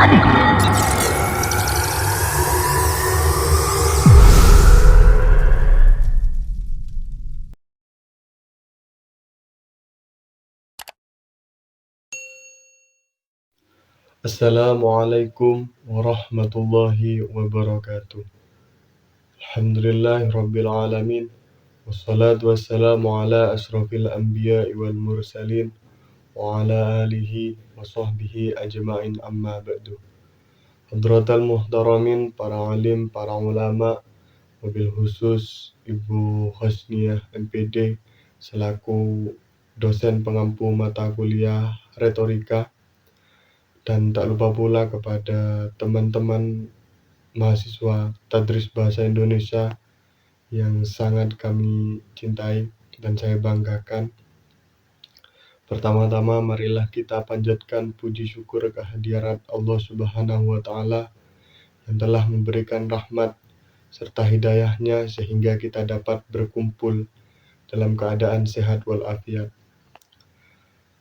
Assalamualaikum warahmatullahi wabarakatuh. Alhamdulillahi rabbil alamin. Wassalatu wassalamu ala asrafil anbiya'i wal mursalin wa ala alihi wa sahbihi ajma'in amma ba'du. Hadratal muhtaramin, para alim, para ulama, wabil khusus Ibu Husniyah MPD selaku dosen pengampu mata kuliah retorika, dan tak lupa pula kepada teman-teman mahasiswa Tadris Bahasa Indonesia yang sangat kami cintai dan saya banggakan. Pertama-tama marilah kita panjatkan puji syukur kehadirat Allah Subhanahu wa Ta'ala yang telah memberikan rahmat serta hidayahnya sehingga kita dapat berkumpul dalam keadaan sehat walafiat.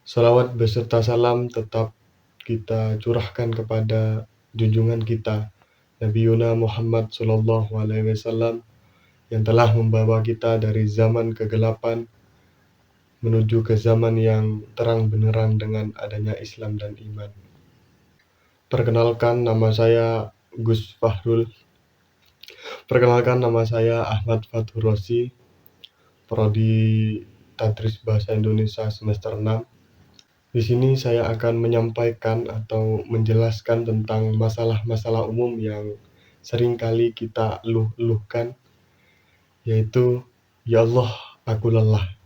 Salawat beserta salam tetap kita curahkan kepada junjungan kita Nabi Yuna Muhammad Sallallahu Alaihi Wasallam yang telah membawa kita dari zaman kegelapan menuju ke zaman yang terang benderang dengan adanya Islam dan iman. Perkenalkan nama saya Gus Fahrul. Perkenalkan nama saya Ahmad Fathur Rosi, Prodi Tadris Bahasa Indonesia semester 6. Di sini saya akan menyampaikan atau menjelaskan tentang masalah-masalah umum yang sering kali kita eluh-eluhkan, yaitu, "Ya Allah, aku lelah."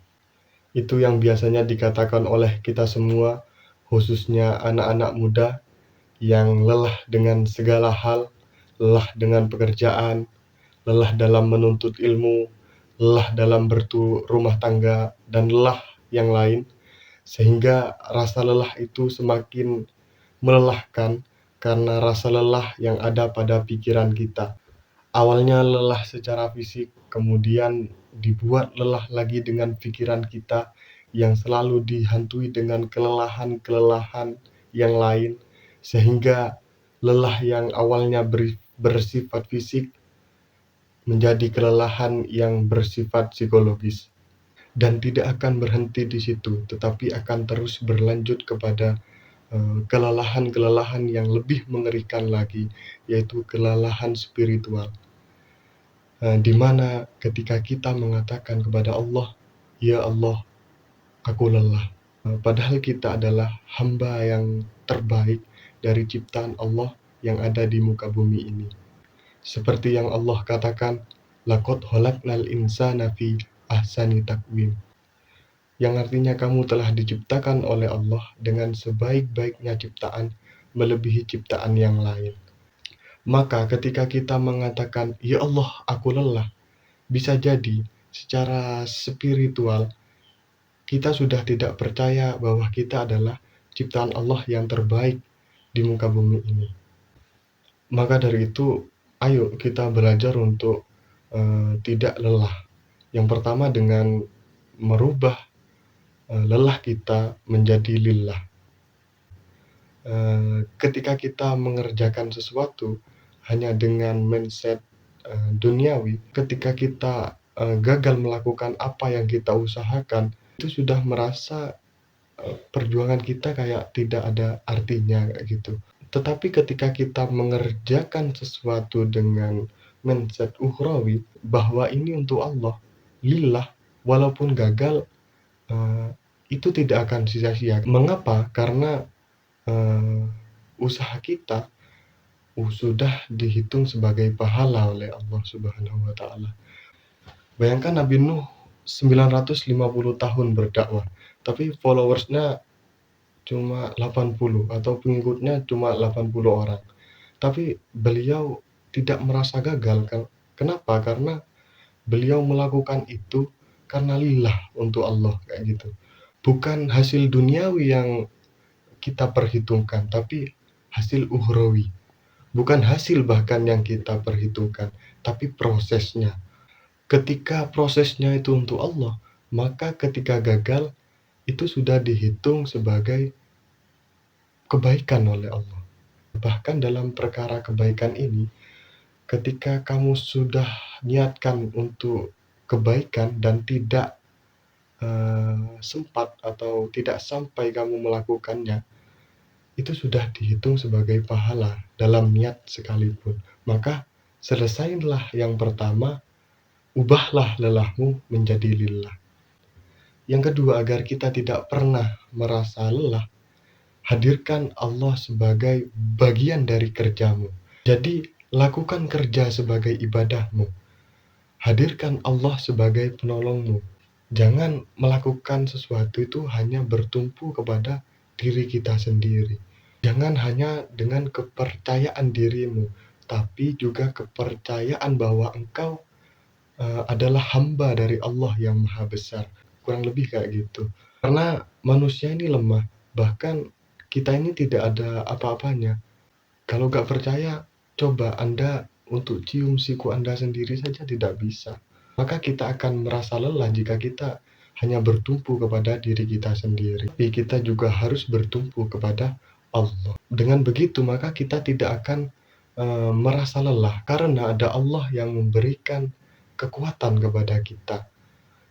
Itu yang biasanya dikatakan oleh kita semua, khususnya anak-anak muda yang lelah dengan segala hal, lelah dengan pekerjaan, lelah dalam menuntut ilmu, lelah dalam berumah tangga, dan lelah yang lain. Sehingga rasa lelah itu semakin melelahkan karena rasa lelah yang ada pada pikiran kita. Awalnya lelah secara fisik, kemudian dibuat lelah lagi dengan pikiran kita yang selalu dihantui dengan kelelahan-kelelahan yang lain, sehingga lelah yang awalnya bersifat fisik menjadi kelelahan yang bersifat psikologis. Dan tidak akan berhenti di situ, tetapi akan terus berlanjut kepada kelelahan-kelelahan yang lebih mengerikan lagi, yaitu kelelahan spiritual. Di mana ketika kita mengatakan kepada Allah, "Ya Allah, aku lelah." Padahal kita adalah hamba yang terbaik dari ciptaan Allah yang ada di muka bumi ini. Seperti yang Allah katakan, "Laqad khalaqnal insana fi ahsani taqwim." Yang artinya kamu telah diciptakan oleh Allah dengan sebaik-baiknya ciptaan, melebihi ciptaan yang lain. Maka ketika kita mengatakan, "Ya Allah, aku lelah," bisa jadi secara spiritual kita sudah tidak percaya bahwa kita adalah ciptaan Allah yang terbaik di muka bumi ini. Maka dari itu, ayo kita belajar untuk tidak lelah. Yang pertama dengan merubah lelah kita menjadi lillah. Ketika kita mengerjakan sesuatu hanya dengan mindset duniawi, ketika kita gagal melakukan apa yang kita usahakan, itu sudah merasa perjuangan kita kayak tidak ada artinya kayak gitu. Tetapi ketika kita mengerjakan sesuatu dengan mindset ukhrawi, bahwa ini untuk Allah, lillah, walaupun gagal, itu tidak akan sia-sia. Mengapa? Karena usaha kita sudah dihitung sebagai pahala oleh Allah Subhanahu wa Ta'ala. Bayangkan Nabi Nuh 950 tahun berdakwah, tapi followersnya cuma 80 atau pengikutnya cuma 80 orang. Tapi beliau tidak merasa gagal. Kenapa? Karena beliau melakukan itu karena lillah untuk Allah kayak gitu. Bukan hasil duniawi yang kita perhitungkan, tapi hasil ukhrawi. Bukan hasil bahkan yang kita perhitungkan, tapi prosesnya. Ketika prosesnya itu untuk Allah, maka ketika gagal, itu sudah dihitung sebagai kebaikan oleh Allah. Bahkan dalam perkara kebaikan ini, ketika kamu sudah niatkan untuk kebaikan dan tidak sempat atau tidak sampai kamu melakukannya, itu sudah dihitung sebagai pahala dalam niat sekalipun. Maka selesailah yang pertama, ubahlah lelahmu menjadi lillah. Yang kedua, agar kita tidak pernah merasa lelah, hadirkan Allah sebagai bagian dari kerjamu. Jadi, lakukan kerja sebagai ibadahmu. Hadirkan Allah sebagai penolongmu. Jangan melakukan sesuatu itu hanya bertumpu kepada diri kita sendiri. Jangan hanya dengan kepercayaan dirimu, tapi juga kepercayaan bahwa engkau adalah hamba dari Allah yang Maha Besar. Kurang lebih kayak gitu. Karena manusia ini lemah, bahkan kita ini tidak ada apa-apanya. Kalau nggak percaya, coba Anda untuk cium siku Anda sendiri saja tidak bisa. Maka kita akan merasa lelah jika kita hanya bertumpu kepada diri kita sendiri. Tapi kita juga harus bertumpu kepada Allah. Dengan begitu, maka kita tidak akan merasa lelah karena ada Allah yang memberikan kekuatan kepada kita.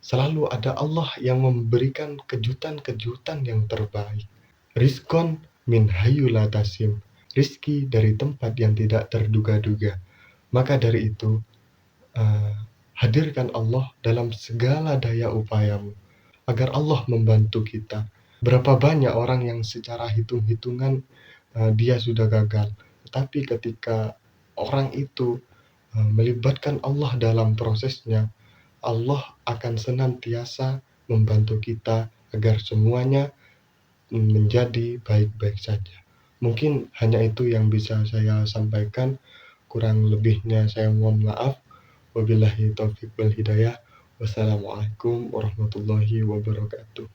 Selalu ada Allah yang memberikan kejutan-kejutan yang terbaik. Rizqon min hayu la tasim. Rizki dari tempat yang tidak terduga-duga. Maka dari itu, uh, hadirkan Allah dalam segala daya upayamu, agar Allah membantu kita. Berapa banyak orang yang secara hitung-hitungan dia sudah gagal. Tetapi ketika orang itu melibatkan Allah dalam prosesnya, Allah akan senantiasa membantu kita agar semuanya menjadi baik-baik saja. Mungkin hanya itu yang bisa saya sampaikan, kurang lebihnya saya mohon maaf. Wabillahi taufiq wal hidayah. Wassalamualaikum warahmatullahi wabarakatuh.